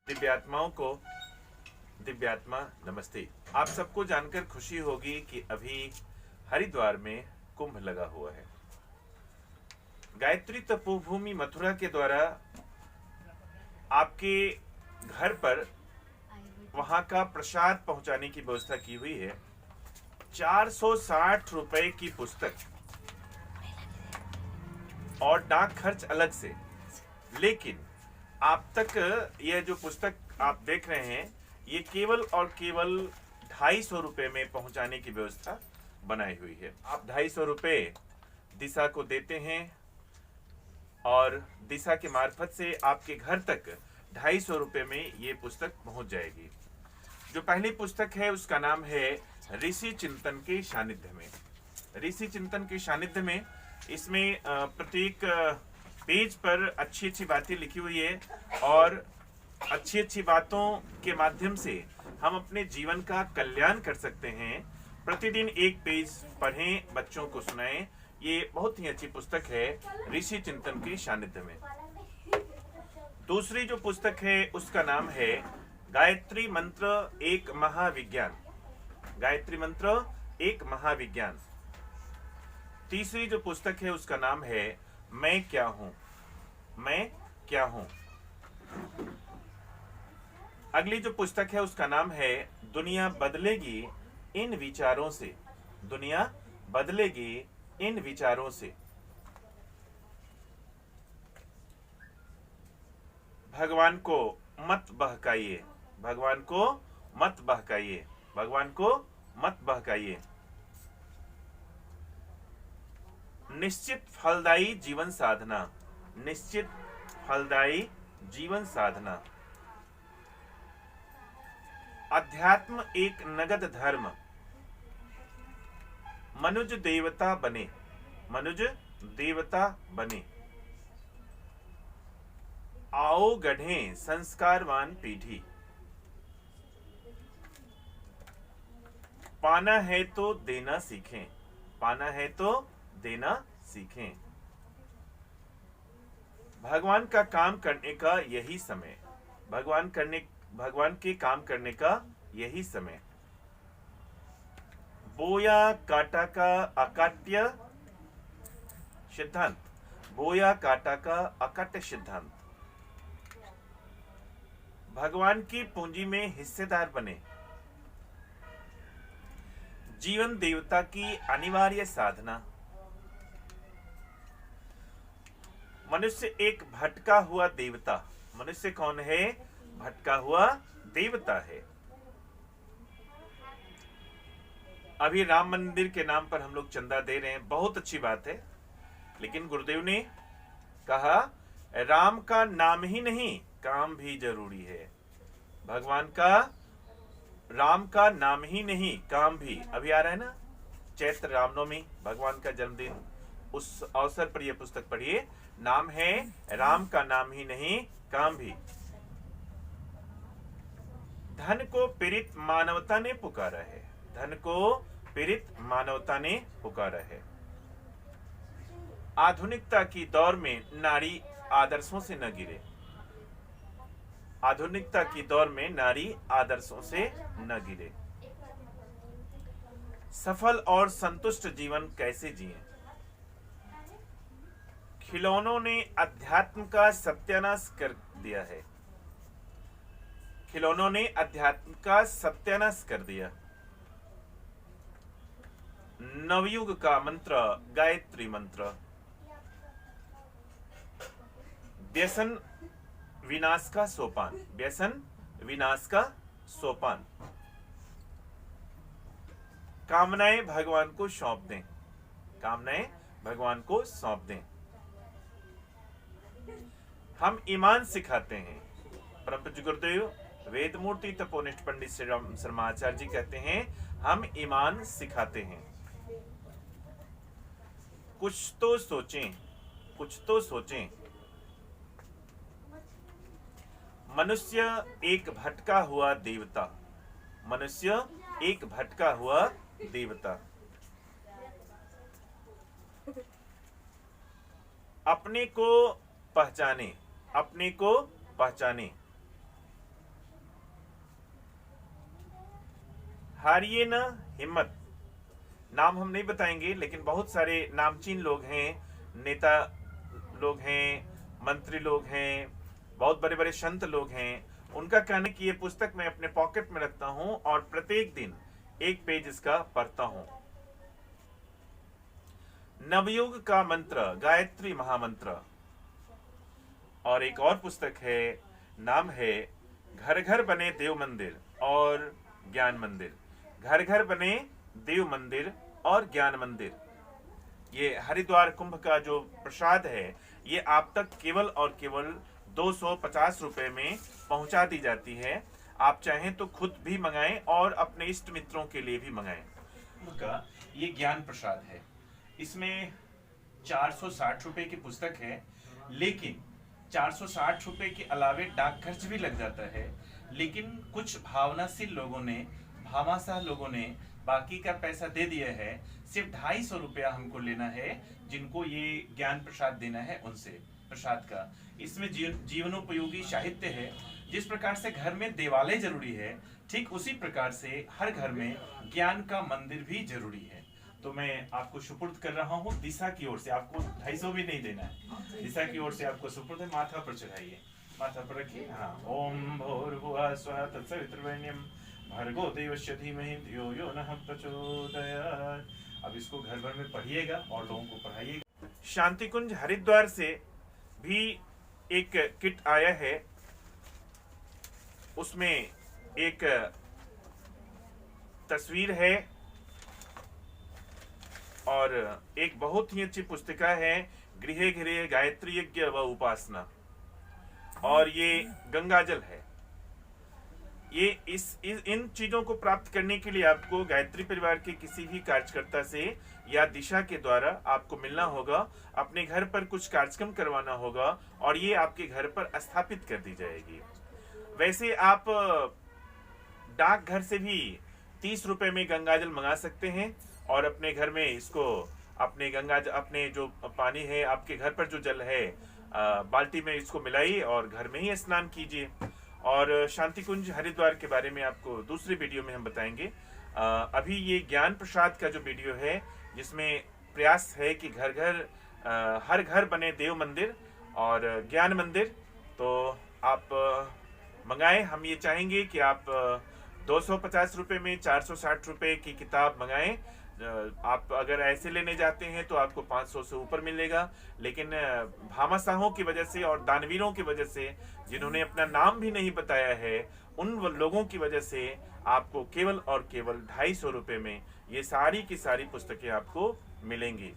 दिव्यात्माओं को दिव्यात्मा नमस्ते। आप सबको जानकर खुशी होगी कि अभी हरिद्वार में कुंभ लगा हुआ है। गायत्री तपोभूमि मथुरा के द्वारा आपके घर पर वहां का प्रसाद पहुंचाने की व्यवस्था की हुई है। 460 रुपए की पुस्तक और डाक खर्च अलग से, लेकिन आप तक यह जो पुस्तक आप देख रहे हैं ये केवल और केवल 250 रुपए में पहुंचाने की व्यवस्था बनाई हुई है। आप 250 रुपए दिशा को देते हैं और दिशा के मार्फत से आपके घर तक 250 रुपए में ये पुस्तक पहुंच जाएगी। जो पहली पुस्तक है उसका नाम है ऋषि चिंतन के सानिध्य में। ऋषि चिंतन के सानिध्य में इसमें प्रत्येक पेज पर अच्छी अच्छी बातें लिखी हुई है और अच्छी अच्छी बातों के माध्यम से हम अपने जीवन का कल्याण कर सकते हैं। प्रतिदिन एक पेज पढ़ें, बच्चों को सुनाएं। ये बहुत ही अच्छी पुस्तक है ऋषि चिंतन के सानिध्य में। दूसरी जो पुस्तक है उसका नाम है गायत्री मंत्र एक महाविज्ञान। गायत्री मंत्र एक महाविज्ञान। तीसरी जो पुस्तक है उसका नाम है मैं क्या हूं। मैं क्या हूं। अगली जो पुस्तक है उसका नाम है दुनिया बदलेगी इन विचारों से। दुनिया बदलेगी इन विचारों से। भगवान को मत बहकाइए। भगवान को मत बहकाइए। भगवान को मत बहकाइए। निश्चित फलदायी जीवन साधना। निश्चित फलदायी जीवन साधना। अध्यात्म एक नगद धर्म। मनुज देवता बने। मनुज देवता बने। आओ गढ़ें संस्कारवान पीढ़ी। पाना है तो देना सीखें। पाना है तो देना सीखें। भगवान का काम करने का यही समय। भगवान के काम करने का यही समय। बोया काटा का अकाट्य सिद्धांत। बोया काटा का अकाट्य सिद्धांत। भगवान की पूंजी में हिस्सेदार बने। जीवन देवता की अनिवार्य साधना। मनुष्य एक भटका हुआ देवता। मनुष्य कौन है? भटका हुआ देवता है। अभी राम मंदिर के नाम पर हम लोग चंदा दे रहे हैं, बहुत अच्छी बात है, लेकिन गुरुदेव ने कहा राम का नाम ही नहीं काम भी जरूरी है। भगवान का राम का नाम ही नहीं काम भी। अभी आ रहा है ना चैत्र रामनवमी, भगवान का जन्मदिन, उस अवसर पर यह पुस्तक पढ़िए। नाम है राम का नाम ही नहीं काम भी। धन को पीड़ित मानवता ने पुकारा है। धन को पीड़ित मानवता ने पुकारा है। आधुनिकता की दौर में नारी आदर्शों से न गिरे। आधुनिकता की दौर में नारी आदर्शों से न गिरे। सफल और संतुष्ट जीवन कैसे जिएं? खिलौनों ने अध्यात्म का सत्यानाश कर दिया है। खिलौनों ने अध्यात्म का सत्यानाश कर दिया। नवयुग का मंत्र गायत्री मंत्र। व्यसन विनाश का सोपान। व्यसन विनाश का सोपान। कामनाएं भगवान को सौंप दें। कामनाएं भगवान को सौंप दें। हम ईमान सिखाते हैं। परम पूज्य गुरुदेव वेदमूर्ति तपोनिष्ठ पंडित श्री राम शर्मा आचार्य जी कहते हैं हम ईमान सिखाते हैं। कुछ तो सोचें, कुछ तो सोचें। मनुष्य एक भटका हुआ देवता। मनुष्य एक भटका हुआ देवता। अपने को पहचाने। अपने को पहचाने। हारिए न हिम्मत। नाम हम नहीं बताएंगे, लेकिन बहुत सारे नामचीन लोग हैं, नेता लोग हैं, मंत्री लोग हैं, बहुत बड़े बड़े संत लोग हैं। उनका कहना है कि ये पुस्तक मैं अपने पॉकेट में रखता हूं और प्रत्येक दिन एक पेज इसका पढ़ता हूं। नवयुग का मंत्र, गायत्री महामंत्र। और एक और पुस्तक है, नाम है घर घर बने देव मंदिर और ज्ञान मंदिर। घर घर बने देव मंदिर और ज्ञान मंदिर। ये हरिद्वार कुंभ का जो प्रसाद है, ये आप तक केवल और केवल 250 रुपए में पहुंचा दी जाती है। आप चाहें तो खुद भी मंगाएं और अपने इष्ट मित्रों के लिए भी मंगाएं। का ये ज्ञान प्रसाद है। इसमें 460 रुपए की पुस्तक है, लेकिन 460 रुपए के अलावे डाक खर्च भी लग जाता है। लेकिन कुछ भावनाशील लोगों ने, भामाशाह लोगों ने बाकी का पैसा दे दिया है। सिर्फ 250 रुपया हमको लेना है, जिनको ये ज्ञान प्रसाद देना है उनसे प्रसाद का। इसमें जीवनोपयोगी साहित्य है। जिस प्रकार से घर में देवालय जरूरी है, ठीक उसी प्रकार से हर घर में ज्ञान का मंदिर भी जरूरी है। तो मैं आपको सुपुर्द कर रहा हूँ दिशा की ओर से। आपको 250 भी नहीं देना है, दिशा की ओर से आपको सुपुर्द है। माथा पर चढ़ाइए, माथा पर रखिए। हाँ, ओम भूर्भुवः स्वः तत्सवितुर्वरेण्यं भर्गो देवस्य धीमहि धियो यो नः प्रचोदयात्। अब इसको घर भर में पढ़िएगा और लोगों को पढ़ाइएगा। शांति कुंज हरिद्वार से भी एक किट आया है। उसमें एक तस्वीर है और एक बहुत ही अच्छी पुस्तिका है, गृहे गृहे गायत्री यज्ञ व उपासना। और ये गंगाजल है। ये इन चीजों को प्राप्त करने के लिए आपको गायत्री परिवार के किसी भी कार्यकर्ता से या दिशा के द्वारा आपको मिलना होगा। अपने घर पर कुछ कार्यक्रम करवाना होगा और ये आपके घर पर स्थापित कर दी जाएगी। वैसे आप डाकघर से भी 30 रुपए में गंगाजल मंगा सकते हैं और अपने घर में इसको अपने जो पानी है, आपके घर पर जो जल है, बाल्टी में इसको मिलाइए और घर में ही स्नान कीजिए। और शांति कुंज हरिद्वार के बारे में आपको दूसरी वीडियो में हम बताएंगे। अभी ये ज्ञान प्रसाद का जो वीडियो है, जिसमें प्रयास है कि हर घर बने देव मंदिर और ज्ञान मंदिर, तो आप मंगाएं। हम ये चाहेंगे कि आप 250 रुपए में 460 रुपए की किताब मंगाएं। आप अगर ऐसे लेने जाते हैं तो आपको 500 से ऊपर मिलेगा। लेकिन भामाशाहों की वजह से और दानवीरों की वजह से, जिन्होंने अपना नाम भी नहीं बताया है, उन लोगों की वजह से आपको केवल और केवल 250 रुपए में ये सारी की सारी पुस्तकें आपको मिलेंगी।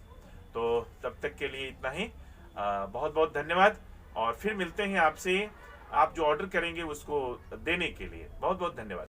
तो तब तक के लिए इतना ही। बहुत बहुत धन्यवाद और फिर मिलते हैं आपसे। आप जो ऑर्डर करेंगे उसको देने के लिए बहुत बहुत धन्यवाद।